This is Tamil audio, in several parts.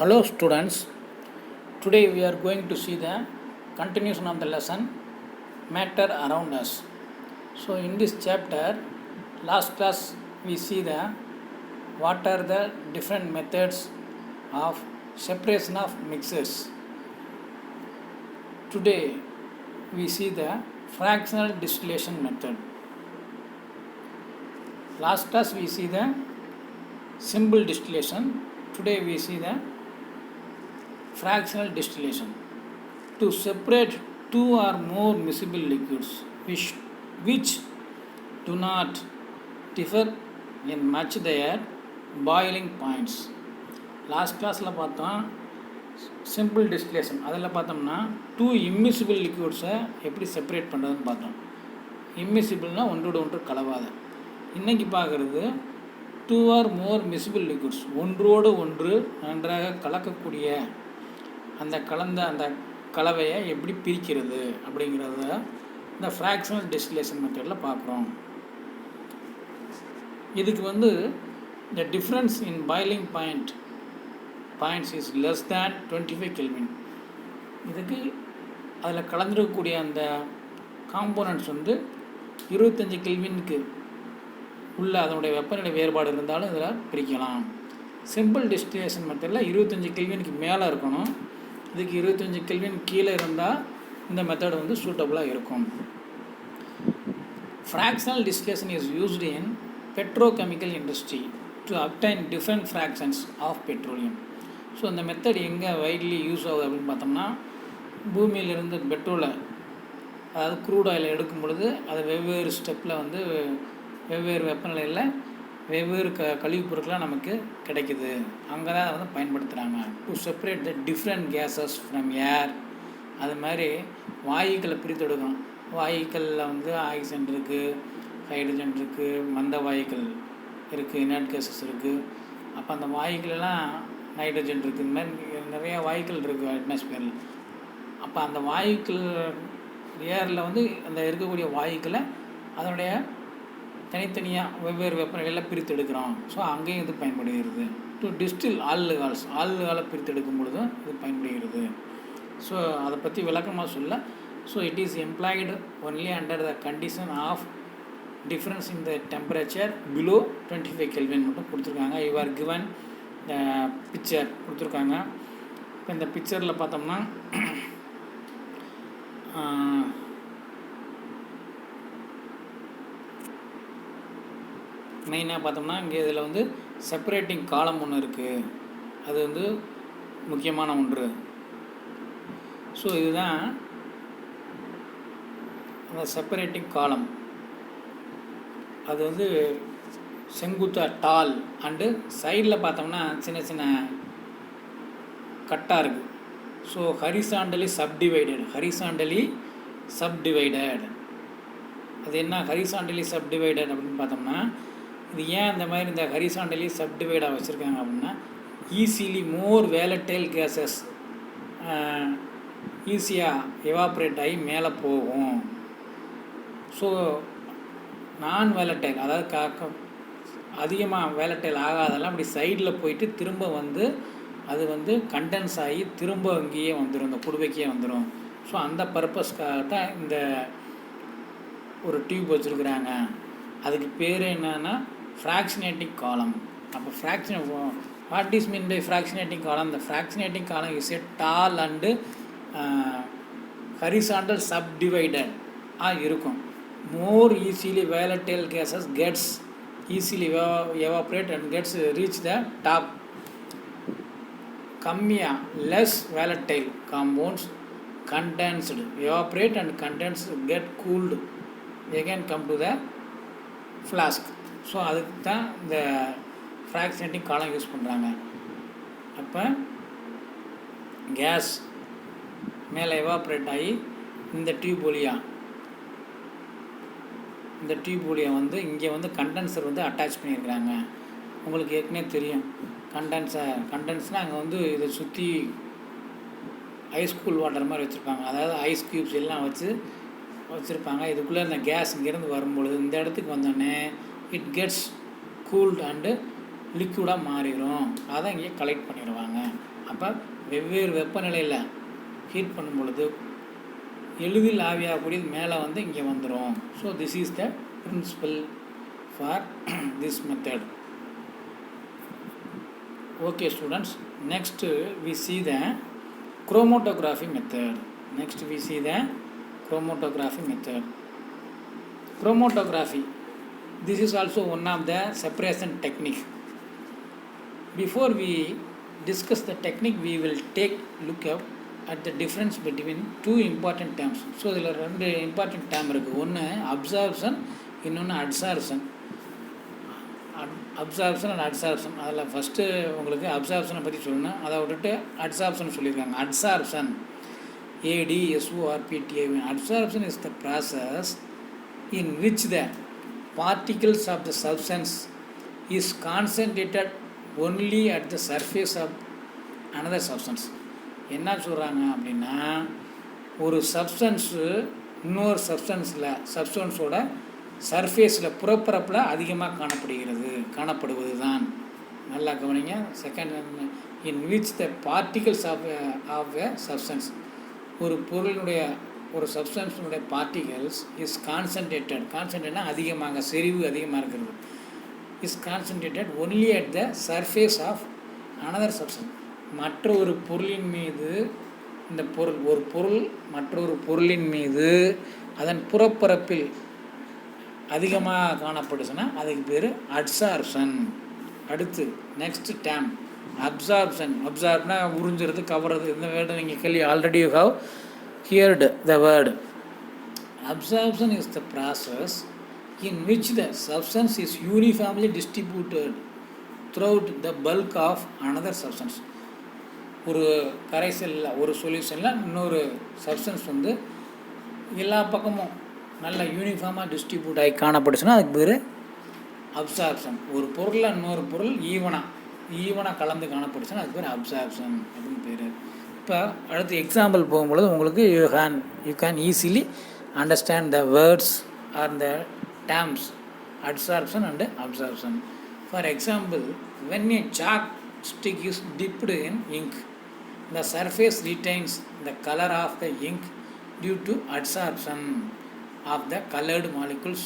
Hello students, today we are going to see the continuation of the lesson matter around us. So in this chapter, last class we see the what are the different methods of separation of mixes. Today we see the fractional distillation method. Last class we see the simple distillation. Today we see the fractional distillation. To separate two or more miscible liquids which do not differ in much their boiling points. Last கிளாஸில் பார்த்தோம் சிம்பிள் டிஸ்டிலேஷன். அதில் பார்த்தோம்னா டூ இம்மிசிபிள் லிக்விட்ஸை எப்படி செப்பரேட் பண்ணுறதுன்னு பார்த்தோம். இம்மிசிபிள்னால் ஒன்றோடு ஒன்று கலவாத. இன்றைக்கி பார்க்குறது டூ ஆர் மோர் மிசிபிள் லிக்விட்ஸ், ஒன்றோடு ஒன்று நன்றாக கலக்கக்கூடிய அந்த கலவையை எப்படி பிரிக்கிறது அப்படிங்கிறத இந்த ஃப்ராக்ஷனல் டிஸ்டிலேஷன் மெத்தடில் பார்க்குறோம். இதுக்கு the difference in boiling points is less than 25 Kelvin. இதுக்கு அதில் கலந்துருக்கக்கூடிய அந்த காம்போனன்ட்ஸ் 25 கெல்வினுக்கு உள்ள அதனுடைய வெப்பநிலை வேறுபாடு இருந்தாலும் இதில் பிரிக்கலாம். சிம்பிள் டிஸ்டிலேஷன் மெத்தடில் 25 கெல்வினுக்கு மேலே இருக்கணும். இதுக்கு 25 கெல்வின் கீழே இருந்தால் இந்த மெத்தட் சூட்டபுளாக இருக்கும். Fractional distillation is used in petrochemical industry to obtain different fractions of petroleum. So இந்த மெத்தட் எங்கே வைட்லி யூஸ் ஆகுது அப்படின்னு பார்த்தோம்னா, பூமியிலிருந்து பெட்ரோலை அதாவது க்ரூட் ஆயில் எடுக்கும் பொழுது அது வெவ்வேறு ஸ்டெப்பில் வெவ்வேறு வெப்பநிலையில் வெவ்வேறு கழிவுப் பொருட்களாக நமக்கு கிடைக்குது. அங்கே தான் அதை பயன்படுத்துகிறாங்க. To separate the different gases from air. அது மாதிரி வாயுக்களை பிரித்து எடுக்கணும். வாயுக்களில் ஆக்சிஜன் இருக்குது, ஹைட்ரஜன் இருக்குது, மந்த வாயுக்கள் இருக்குது, இனர்ட் கேஸஸ் இருக்குது. அப்போ அந்த வாயுக்களெல்லாம் நைட்ரஜன் இருக்குது, இந்த மாதிரி நிறையா வாயுக்கள் இருக்குது அட்மாஸ்பியரில். அப்போ அந்த வாயுக்கள் ஏரில் அந்த இருக்கக்கூடிய வாயுக்களை அதனுடைய தனித்தனியாக வெவ்வேறு வெப்பநிலையில் பிரித்து எடுக்கிறோம். ஸோ அங்கேயும் இது பயன்படுகிறது. டு டிஸ்டில் ஆல்கஹாலை பிரித்து எடுக்கும் பொழுதும் இது பயன்படுகிறது. ஸோ அதை பற்றி விளக்கமாக சொல்ல, so it is employed only under the condition of difference in the temperature below 25 kelvin மட்டும் கொடுத்துருக்காங்க. You are given the picture கொடுத்துருக்காங்க. இப்போ இந்த பிக்சரில் பார்த்தோம்னா மெயினாக பார்த்தோம்னா இங்கே இதில் செப்பரேட்டிங் காலம் ஒன்று இருக்குது. அது முக்கியமான ஒன்று. ஸோ இதுதான் அந்த செப்பரேட்டிங் காலம். அது செங்குத்தா டால் அண்டு சைடில் பார்த்தோம்னா சின்ன சின்ன கட்டாக இருக்குது. So horizontally subdivided. அது என்ன ஹரிசாண்டலி சப்டிவைடட் அப்படின்னு பார்த்தோம்னா, இது ஏன் இந்த மாதிரி இந்த ஹரிசாண்டலி சப்டிவைடாக வச்சுருக்காங்க அப்படின்னா, ஈஸிலி மோர் வேலட்டைல் கேஸஸ் ஈஸியாக எவாப்ரேட் ஆகி மேலே போகும். ஸோ நான் வேலட்டைல், அதாவது அதிகமாக வேலட்டைல் ஆகாதெல்லாம் அப்படி சைடில் போயிட்டு திரும்ப அது கண்டென்ஸ் ஆகி திரும்ப அங்கேயே வந்துடும், இந்த குடுவைக்கே வந்துடும். ஸோ அந்த பர்பஸ்க்காக தான் இந்த ஒரு டியூப் வச்சுருக்குறாங்க. அதுக்கு பேர் என்னன்னா ஃப்ராக்ஷனேட்டிங் காலம். அப்போ what is mean by fractionating column? இந்த fractionating column is a tall and horizontal subdivided இருக்கும். More easily volatile gases gets easily evaporate and gets reach the top. கம்மியாக less volatile compounds condensed evaporate and condensed get cooled again come to the flask. So அதுக்கு தான் இந்த ஃப்ராக்ஷனேட்டிங் காலம் யூஸ் பண்ணுறாங்க. அப்போ கேஸ் மேலே எவாப்ரேட் ஆகி இந்த டியூப் வழியாக இங்கே கண்டென்சர் அட்டாச் பண்ணியிருக்கிறாங்க. உங்களுக்கு ஏற்கனவே தெரியும் கண்டென்ஸ்னால் அங்கே இதை சுற்றி ஐஸ் கூல் வாட்டர் மாதிரி வச்சுருப்பாங்க. அதாவது ஐஸ் க்யூப்ஸ் எல்லாம் வச்சுருப்பாங்க. இதுக்குள்ளே இந்த கேஸ் இங்கேருந்து வரும்பொழுது இந்த இடத்துக்கு வந்தோடனே இட் கெட்ஸ் கூல்டு அண்டு லிக்விடாக மாறிடும். அதை இங்கே கலெக்ட் பண்ணிடுவாங்க. அப்போ அப்போ வெவ்வேறு வெப்பநிலையில் ஹீட் பண்ணும் பொழுது எளிதில் ஆவியாகக்கூடியது மேலே வந்து இங்கே வந்துடும். So this is the principle for this method. Okay students, next we see the chromatography method. Chromatography, this is also one of the separation technique. Before we discuss the technique, we will take look at the difference between two important terms. So இதில் ரெண்டு important term இருக்குது. ஒன்று absorption, இன்னொன்று adsorption. Absorption and adsorption. அதில் ஃபஸ்ட்டு உங்களுக்கு அப்சார்ப்ஷனை பற்றி சொல்லணும், அதை விட்டுட்டு அட்சார்ப்ஷன் சொல்லியிருக்காங்க. Adsorption ADSORPTION. Adsorption is the process in which the particles of the substance is concentrated only at the surface of another substance. என்ன சொல்கிறாங்க அப்படின்னா, ஒரு சப்ஸ்டன்ஸு இன்னொரு சப்ஸ்டன்ஸோட சர்ஃபேஸில் புறப்பரப்பில் அதிகமாக காணப்படுவது தான். நல்லா கவனிங்க. Second, in which the particles of a substance, ஒரு பொருளினுடைய ஒரு சப்ஸ்டன்ஸினுடைய பார்ட்டிகல்ஸ் இஸ் கான்சன்ட்ரேட்டட்னா அதிகமாக, செறிவு அதிகமாக இருக்கிறது. Is concentrated only at the surface of another substance. மற்ற ஒரு பொருளின் மீது, இந்த பொருள் மற்றொரு பொருளின் மீது அதன் புறப்பரப்பில் அதிகமாக காணப்படுச்சுன்னா அதுக்கு பேர் அட்சார்ப்ஷன். அடுத்து நெக்ஸ்ட் டேம் அப்சார்ப்ஷன். அப்சார்ப்னா உறிஞ்சுறது, கவர்றது. இந்த வேர்டு நீங்கள் கேள்வி already you have heard the word. Absorption is the process in which the substance is uniformly distributed throughout the bulk of another substance. ஒரு கரைசலில், ஒரு சொல்யூஷனில் இன்னொரு சப்ஸ்டன்ஸ் வந்து எல்லா பக்கமும் நல்லா யூனிஃபார்மாக டிஸ்ட்ரிபியூட் ஆகி காணப்படுச்சுன்னா அதுக்கு பேர் அப்சார்ப்ஷன். ஒரு பொருளில் இன்னொரு பொருள் ஈவனாக கலந்து காணப்படுச்சுன்னா அதுக்கு பேர் அப்சார்ப்ஷன் அப்படின்னு பேர். இப்போ அடுத்து எக்ஸாம்பிள் போகும்பொழுது உங்களுக்கு you can easily understand the words R the terms adsorption and absorption. For example, when a chalk stick is dipped in ink, the surface retains the color of the ink due to adsorption of the colored molecules,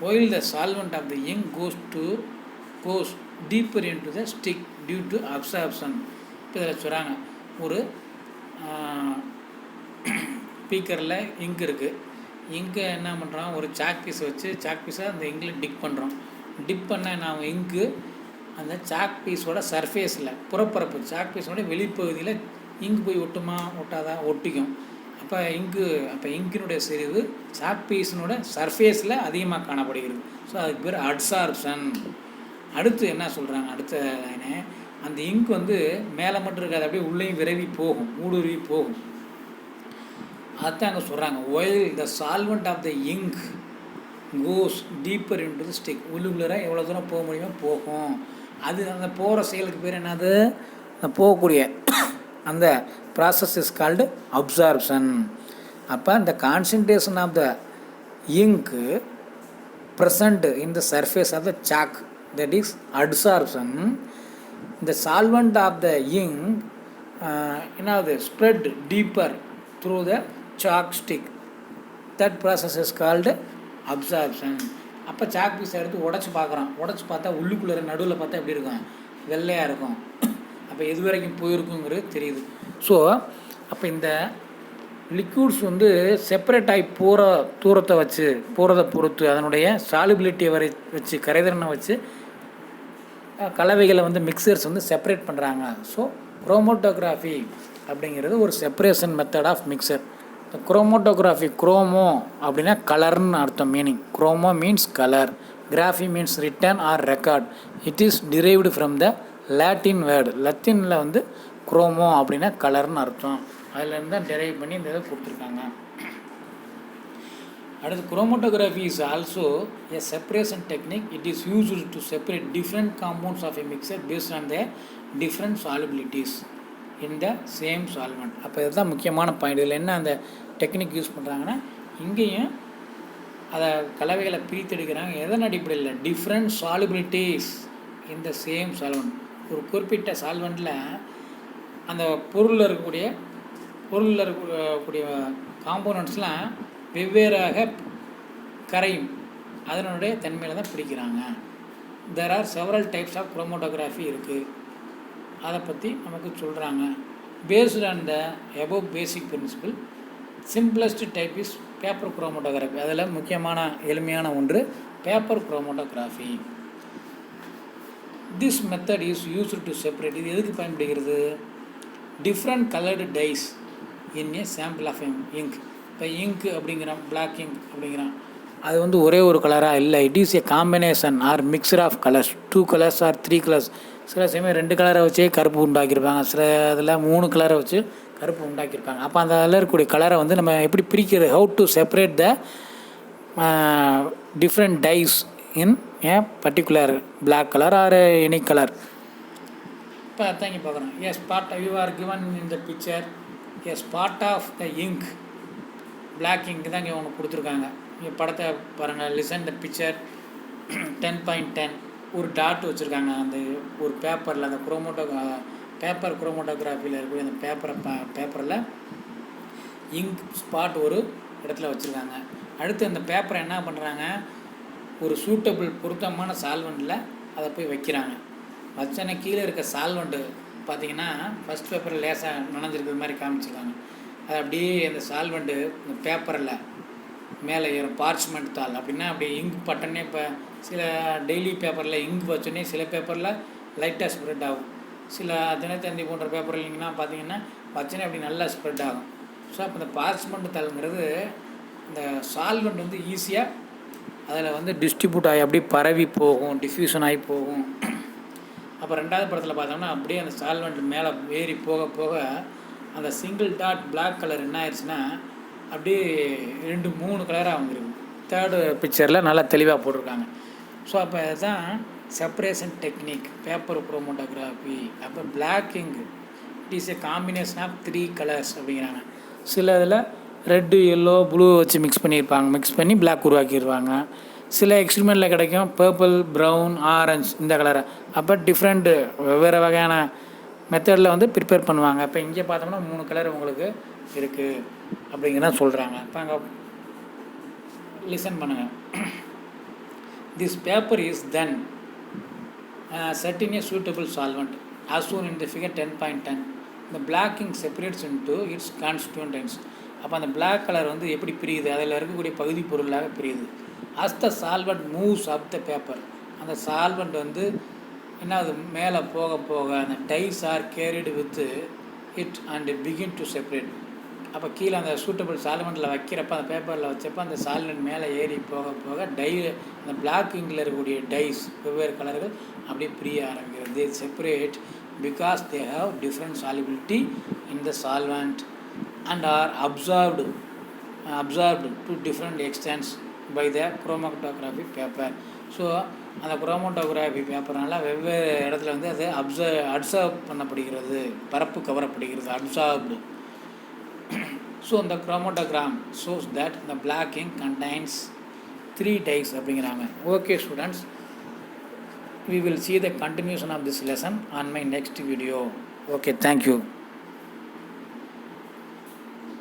while the solvent of the ink goes deeper into the stick due to absorption. இப்போ இதில் சொல்கிறாங்க, ஒரு ஸ்பீக்கரில் இங்க் இருக்குது. இங்கு என்ன பண்ணுறோம், ஒரு சாக் பீஸை அந்த இங்கில் டிப் பண்ணுறோம். டிப் பண்ண நான் இங்கு அந்த சாக் பீஸோட சர்ஃபேஸில், புறப்பரப்பு சாக் பீஸோட வெளிப்பகுதியில் இங்கு போய் ஒட்டாதா? ஒட்டிக்கும். அப்போ இங்கினுடைய செறிவு சாக் பீஸினோட சர்ஃபேஸில் அதிகமாக காணப்படுகிறது. ஸோ அதுக்கு பேர் அட்சார்ப்ஷன். அடுத்து என்ன சொல்கிறாங்க, அடுத்த அந்த இங்க் வந்து மேலே மட்டும் இருக்காது, அப்படியே உள்ளேயும் விரவி போகும், ஊடுருவி போகும். அதுதான் அங்கே சொல்கிறாங்க, while the solvent of the ink goes deeper into the stick. உள்ளுக்குள்ளே எவ்வளோ தூரம் போக முடியுமோ போகும். அது அந்த போகிற செயலுக்கு பேர் என்னது, போகக்கூடிய அந்த ப்ராசஸ் இஸ் கால்டு அப்சார்ப்ஷன். அப்போ இந்த concentration of the ink present in the surface of the chalk, that is adsorption. இந்த சால்வெண்ட் ஆஃப் த இங்க் என்னாவது spread deeper through the chalk stick, that process is called absorption. அப்போ சாக் பீஸை எடுத்து உடச்சி பார்த்தா உள்ளுக்குள்ளே நடுவில் பார்த்தா எப்படி இருக்கும், வெள்ளையாக இருக்கும். அப்போ எது வரைக்கும் போயிருக்குங்கிறது தெரியுது. ஸோ அப்போ இந்த லிக்யூட்ஸ் வந்து செப்பரேட் ஆகி போகிறத பொறுத்து அதனுடைய சாலிபிலிட்டியை வச்சு கரைதிறனை வச்சு கலவைகளை வந்து மிக்சர்ஸ் வந்து செப்பரேட் பண்ணுறாங்க. ஸோ குரோமோட்டோகிராஃபி அப்படிங்கிறது ஒரு separation method of mixture. Chromatography, chromo அப்படின்னா கலர்னு அர்த்தம், meaning. Chromo means colour, graphy means written or record. It is derived from the Latin word. லத்தீனில் வந்து குரோமோ அப்படின்னா கலர்னு அர்த்தம். அதிலேருந்து தான் டெரைவ் பண்ணி இந்த இதை கொடுத்துருக்காங்க. அடுத்து chromatography is also a separation technique. It is used to separate different compounds of a mixture based on the different solubilities in the same solvent. அப்போ இதுதான் முக்கியமான பாயிண்ட். இதில் என்ன அந்த டெக்னிக் யூஸ் பண்ணுறாங்கன்னா, இங்கேயும் அதை கலவைகளை பிரித்தெடுக்கிறாங்க. எதன் அடிப்படையில், different solubilities in the same solvent. ஒரு குறிப்பிட்ட சால்வெண்ட்டில் அந்த பொருளில் இருக்கக்கூடிய காம்போனன்ட்ஸ்லாம் வெவ்வேறாக கரையும், அதனுடைய தன்மையில் தான் பிடிக்கிறாங்க. There are several types of chromatography இருக்குது, அதை பற்றி நமக்கு சொல்கிறாங்க. Based on the above basic principle, simplest type is paper chromatography. அதில் முக்கியமான எளிமையான ஒன்று paper chromatography. This method is used to separate, இது எதுக்கு பயன்படுகிறது, different colored dyes in a sample of ink. இப்போ இங்க் அப்படிங்கிறான், பிளாக் இங்க் அப்படிங்கிறான், அது வந்து ஒரே ஒரு கலராக இல்லை. It is a combination or mixture of colours, 2 colors or 3 colors. சில சமயம் 2 கலரை வச்சே கருப்பு உண்டாக்கியிருப்பாங்க, சில இதில் 3 கலரை வச்சு கருப்பு உண்டாக்கியிருப்பாங்க. அப்போ அந்த அதில் இருக்கக்கூடிய கலரை வந்து நம்ம எப்படி பிரிக்கிறது, how to separate the different dyes in a particular black colour or any colour. இப்போ அதான் இங்கே பார்க்குறோம். A spot you are given in the picture, a spot of the ink, black ink தான் இங்கே ஒன்று கொடுத்துருக்காங்க. இங்கே படத்தை பாருங்கள், லிசன் த பிக்சர் 10.10 ஒரு டாட் வச்சுருக்காங்க அந்த ஒரு பேப்பரில், அந்த பேப்பர் குரோமோட்டோகிராஃபியில் இருக்கக்கூடிய அந்த பேப்பரில் இங்க் ஸ்பாட் ஒரு இடத்துல வச்சுருக்காங்க. அடுத்து அந்த பேப்பரை என்ன பண்ணுறாங்க, ஒரு சூட்டபிள் பொருத்தமான சால்வெண்ட்டில் அதை போய் வைக்கிறாங்க. வச்சோன்னே கீழே இருக்க சால்வெண்ட்டு பார்த்திங்கன்னா ஃபஸ்ட் பேப்பரில் லேசாக நனைஞ்சிருக்கிற மாதிரி காமிச்சிருக்காங்க. அது அப்படியே அந்த சால்வெண்ட்டு இந்த பேப்பரில் மேலே ஏறும், பார்ச்மெண்ட் தாள் அப்படின்னா அப்படி இங்க் பட்டனே. இப்போ சில டெய்லி பேப்பரில் இங்க் வச்சோன்னே சில பேப்பரில் லைட்டாக ஸ்ப்ரெட் ஆகும், சில தினத்தந்தி போன்ற பேப்பர் இல்லைங்கன்னா பார்த்தீங்கன்னா வச்சோன்னே அப்படி நல்லா ஸ்ப்ரெட் ஆகும். ஸோ அப்போ இந்த பார்ச்மெண்ட் தாளுங்கிறது இந்த சால்வெண்ட் வந்து ஈஸியாக அதில் வந்து டிஸ்ட்ரிபியூட் ஆகி அப்படியே பரவி போகும், டிஃப்யூஷன் ஆகி போகும். அப்போ ரெண்டாவது படத்தில் பார்த்தோம்னா அப்படியே அந்த சால்வெண்ட் மேலே ஏறி போக போக அந்த சிங்கிள் டாட் பிளாக் கலர் என்ன ஆயிடுச்சுன்னா அப்படியே 2-3 கலராக வந்துருக்கு. தேர்டு பிக்சரில் நல்லா தெளிவாக போட்டிருக்காங்க. ஸோ அப்போ அதுதான் செப்பரேஷன் டெக்னிக் பேப்பர் குரோமோட்டோகிராஃபி. அப்போ black ink it is a combination of 3 colors அப்படிங்கிறாங்க. சில இதில் ரெட்டு, எல்லோ, ப்ளூ வச்சு மிக்ஸ் பண்ணி பிளாக் உருவாக்கிடுவாங்க. சில எக்ஸ்பிரிமெண்ட்டில் கிடைக்கும் பர்பிள், ப்ரௌன், ஆரஞ்சு இந்த கலரை. அப்போ டிஃப்ரெண்ட்டு வெவ்வேறு வகையான மெத்தடில் வந்து ப்ரிப்பேர் பண்ணுவாங்க. இப்போ இங்கே பார்த்தோம்னா 3 கலர் உங்களுக்கு இருக்குது அப்படிங்கிறத சொல்கிறாங்க. இப்போ அங்கே லிசன் பண்ணுங்கள். This paper is then set in a suitable solvent as shown in the figure 10.10. The black ink separates into its constituents. அப்போ அந்த பிளாக் கலர் வந்து எப்படி பிரியுது, அதில் இருக்கக்கூடிய பகுதி பொருளாக பிரியுது. as the solvent moves up the paper, அந்த சால்வெண்ட் வந்து என்ன அது மேலே போக போக அந்த dies R carried with it and begin to separate. அப்போ கீழே அந்த சூட்டபிள் சால்வெண்ட்டில் வைக்கிறப்ப அந்த பேப்பரில் வச்சப்போ அந்த சால்வெண்ட் மேலே ஏறி போக போக அந்த பிளாக் இங்கில் இருக்கக்கூடிய டைஸ் வெவ்வேறு கலர்கள் அப்படியே பிரிய ஆரம்பிக்கிறது. Separate because they have different solubility in the solvent and are absorbed to different extents by the chromatography paper. So அந்த குரோமோட்டோகிராஃபி பேப்பர்னால வெவ்வேறு இடத்துல வந்து அது அப்சர்வ் பண்ணப்படுகிறது, பரப்பு கவரப்படுகிறது, அப்சார்ப்டு. ஸோ இந்த chromatogram shows that the black ink contains 3 dyes அப்படிங்கிறாங்க. Okay students, we will see the continuation of this lesson on my next video. Okay, thank you.